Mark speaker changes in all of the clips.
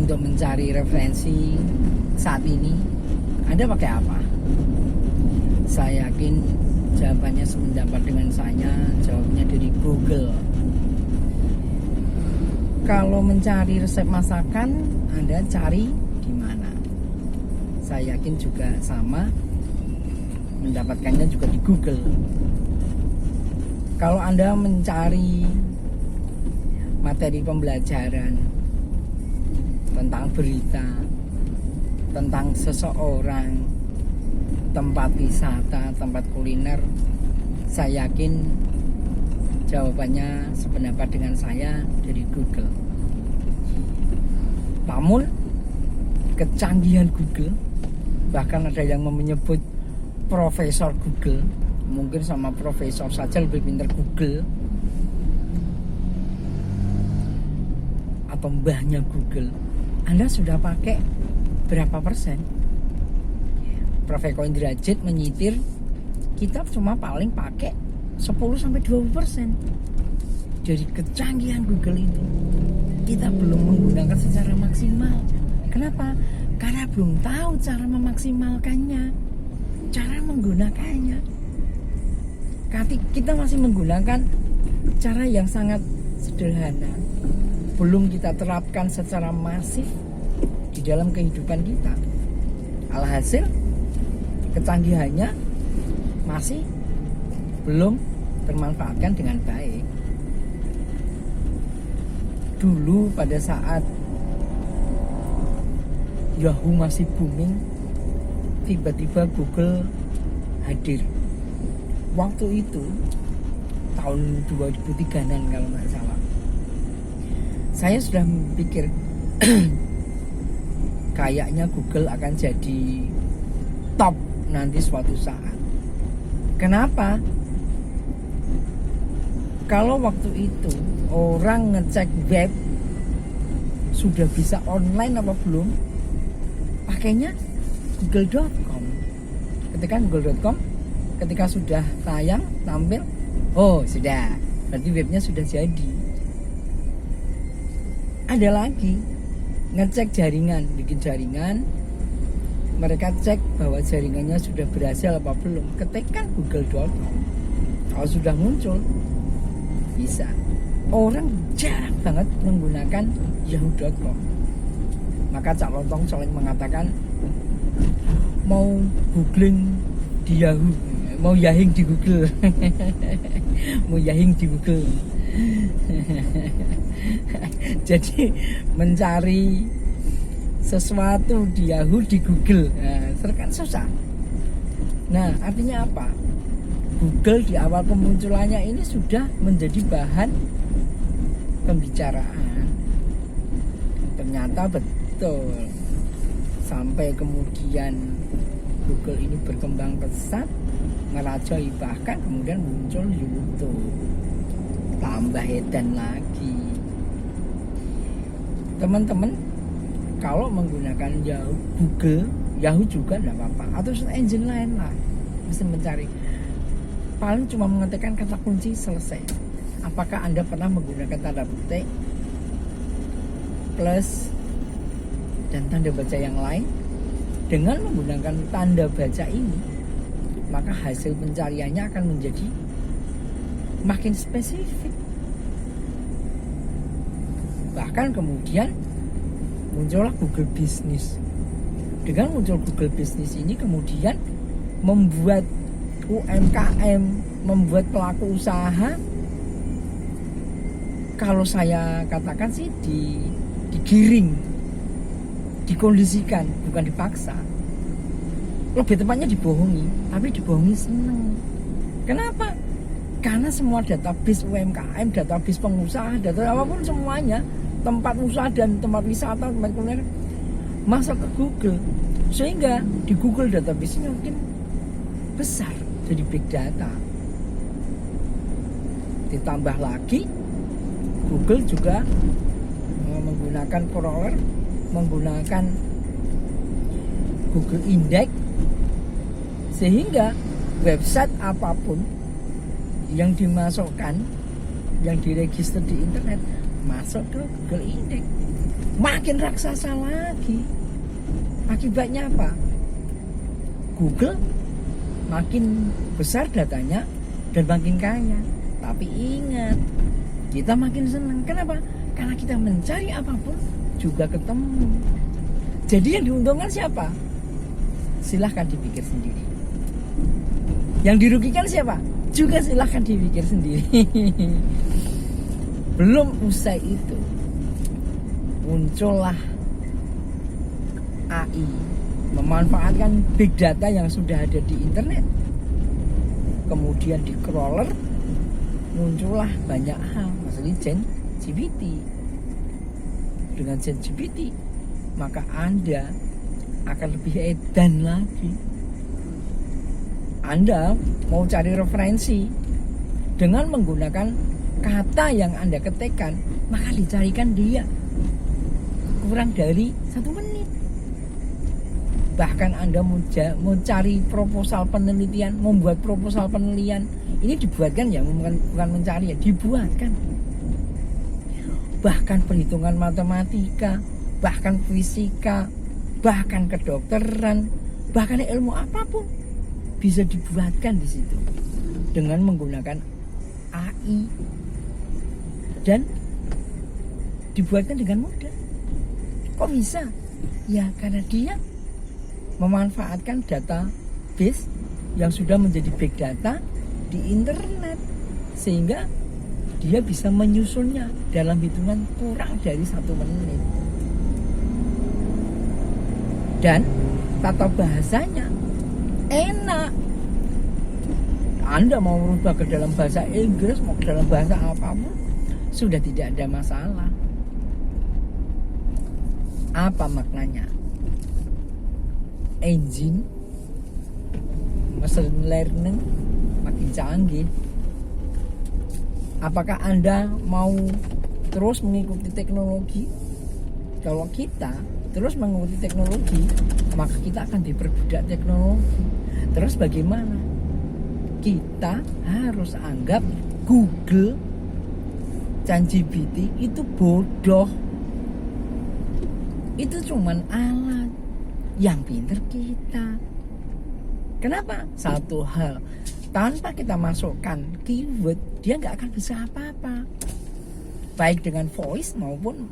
Speaker 1: untuk mencari referensi saat ini, Anda pakai apa? Saya yakin jawabannya sependapat dengan saya, jawabnya dari Google. Kalau mencari resep masakan, Anda cari di mana? Saya yakin juga sama, mendapatkannya juga di Google. Kalau Anda mencari materi pembelajaran tentang berita, tentang seseorang, tempat wisata, tempat kuliner, saya yakin jawabannya sependapat dengan saya dari Google. Namun kecanggihan Google, bahkan ada yang menyebut Profesor Google, mungkin sama profesor saja lebih pintar Google, atau mbahnya Google. Anda sudah pakai berapa persen? Prof. Eko Indrajit menyitir kita cuma paling pakai 10-20% dari kecanggihan Google itu. Kita belum menggunakan secara maksimal. Kenapa? Karena belum tahu cara memaksimalkannya, cara menggunakannya. Kita masih menggunakan cara yang sangat sederhana, belum kita terapkan secara masif di dalam kehidupan kita. Alhasil kecanggihannya masih belum termanfaatkan dengan baik. Dulu pada saat Yahoo masih booming, tiba-tiba Google hadir. Waktu itu tahun 2003-an kalau nggak salah. Saya sudah pikir kayaknya Google akan jadi top nanti suatu saat. Kenapa? Kalau waktu itu orang ngecek web sudah bisa online apa belum, pakainya google.com. Ketika google.com, ketika sudah tayang, tampil, oh sudah, berarti webnya sudah jadi. Ada lagi ngecek jaringan, bikin jaringan, mereka cek bahwa jaringannya sudah berhasil apa belum, ketikkan google.com. Kalau sudah muncul, bisa. Orang jarang banget menggunakan yahoo.com. Maka Cak Lontong sering mengatakan mau googling di Yahoo, mau yahing di Google. Mau yahing di Google. Jadi mencari sesuatu di Yahoo, di Google, nah, kan susah. Nah, artinya apa? Google di awal kemunculannya ini sudah menjadi bahan pembicaraan. Ternyata betul. Sampai kemudian Google ini berkembang pesat, merajai, bahkan kemudian muncul YouTube. Tambah edan lagi. Teman-teman, kalau menggunakan Yahoo, Google, Yahoo juga tidak apa-apa, atau engine lain lah, bisa mencari. Paling cuma mengetikkan kata kunci, selesai. Apakah Anda pernah menggunakan tanda petik plus dan tanda baca yang lain? Dengan menggunakan tanda baca ini, maka hasil pencariannya akan menjadi makin spesifik. Bahkan kemudian muncullah Google Business. Dengan muncul Google Business ini kemudian membuat UMKM, membuat pelaku usaha, kalau saya katakan sih digiring, dikondisikan, bukan dipaksa. Lebih tepatnya dibohongi, tapi dibohongi seneng. Kenapa? Karena semua database UMKM, database pengusaha, data apapun semuanya, tempat usaha dan tempat wisata, tempat kuliner, masuk ke Google. Sehingga di Google database-nya mungkin besar, jadi big data. Ditambah lagi Google juga menggunakan crawler, menggunakan Google Index, sehingga website apapun yang dimasukkan, yang diregister di internet, masuk ke Google Index. makin raksasa lagi. Akibatnya apa? Google makin besar datanya dan makin kaya. Tapi ingat, kita makin senang. Kenapa? Karena kita mencari apapun juga ketemu. Jadi yang diuntungkan siapa? Silahkan dipikir sendiri. Yang dirugikan siapa? Juga silahkan dipikir sendiri. Belum usai itu, muncullah AI, memanfaatkan big data yang sudah ada di internet. Kemudian di crawler muncullah banyak hal, maksudnya ChatGPT. Dengan ChatGPT, maka Anda akan lebih edan lagi. Anda mau cari referensi dengan menggunakan kata yang Anda ketikkan, maka dicarikan dia kurang dari 1 menit. Bahkan Anda mau cari proposal penelitian, membuat proposal penelitian, ini dibuatkan ya, bukan mencari ya, dibuatkan. Bahkan perhitungan matematika, bahkan fisika, bahkan kedokteran, bahkan ilmu apapun bisa dibuatkan di situ dengan menggunakan AI dan dibuatkan dengan mudah. Kok bisa? Ya karena dia memanfaatkan database yang sudah menjadi big data di internet, sehingga dia bisa menyusunnya dalam hitungan kurang dari 1 menit. Dan tata bahasanya enak. Anda mau merubah ke dalam bahasa Inggris, mau ke dalam bahasa apapun, sudah tidak ada masalah. Apa maknanya? Engine machine learning makin canggih. Apakah Anda mau terus mengikuti teknologi? Kalau kita terus mengikuti teknologi, maka kita akan diperbudak teknologi. Terus bagaimana? Kita harus anggap Google, ChatGPT itu bodoh. Itu cuman alat. Yang pinter kita. Kenapa? Satu hal, tanpa kita masukkan keyword, dia nggak akan bisa apa-apa, baik dengan voice maupun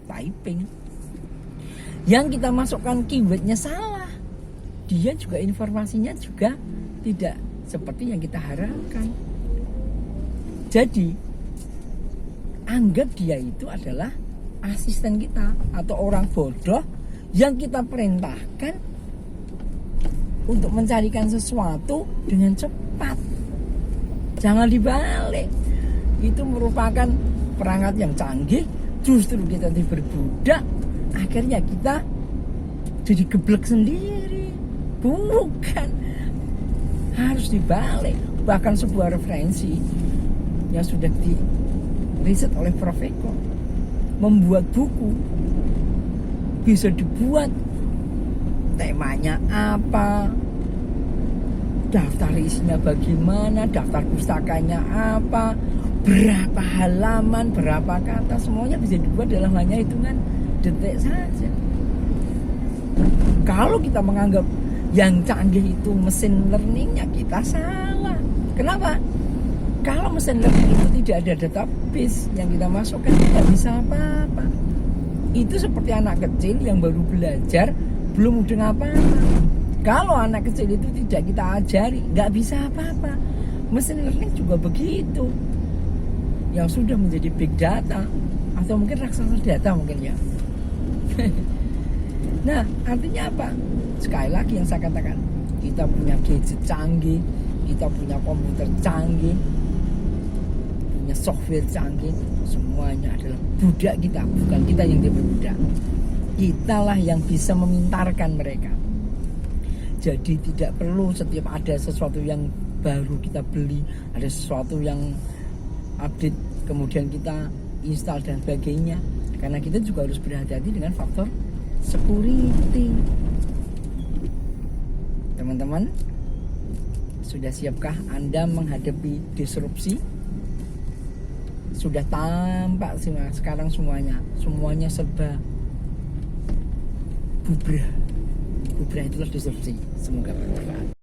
Speaker 1: typing. Yang kita masukkan keywordnya salah, dia juga informasinya juga tidak seperti yang kita harapkan. Jadi anggap dia itu adalah asisten kita atau orang bodoh yang kita perintahkan untuk mencarikan sesuatu dengan cepat. Jangan dibalik. Itu merupakan perangkat yang canggih, justru kita diperbudak, akhirnya kita jadi geblek sendiri. Bukan, harus dibalik. Bahkan sebuah referensi yang sudah di riset oleh Prof. Eko, membuat buku bisa dibuat temanya apa, daftar isinya bagaimana, daftar pustakanya apa, berapa halaman, berapa kata, semuanya bisa dibuat dalam hanya hitungan detik saja. Kalau kita menganggap yang canggih itu mesin learningnya, kita salah. Kenapa? Kalau mesin learning itu tidak ada database yang kita masukkan, tidak bisa apa-apa. Itu seperti anak kecil yang baru belajar, belum mudeng apa-apa. Kalau anak kecil itu tidak kita ajari, nggak bisa apa-apa. Mesin learning juga begitu. Yang sudah menjadi big data, atau mungkin raksasa data mungkin ya. Nah, artinya apa? Sekali lagi yang saya katakan, kita punya gadget canggih, kita punya komputer canggih, punya software canggih, semuanya adalah budak kita, bukan kita yang diperbudak. Kitalah yang bisa memintarkan mereka. Jadi tidak perlu setiap ada sesuatu yang baru kita beli, ada sesuatu yang update, kemudian kita install dan sebagainya. Karena kita juga harus berhati-hati dengan faktor security. Teman-teman, sudah siapkah Anda menghadapi disrupsi? Sudah tampak sih sekarang semuanya serba Bubra. Bubra itulah deskripsi. Semoga bermanfaat.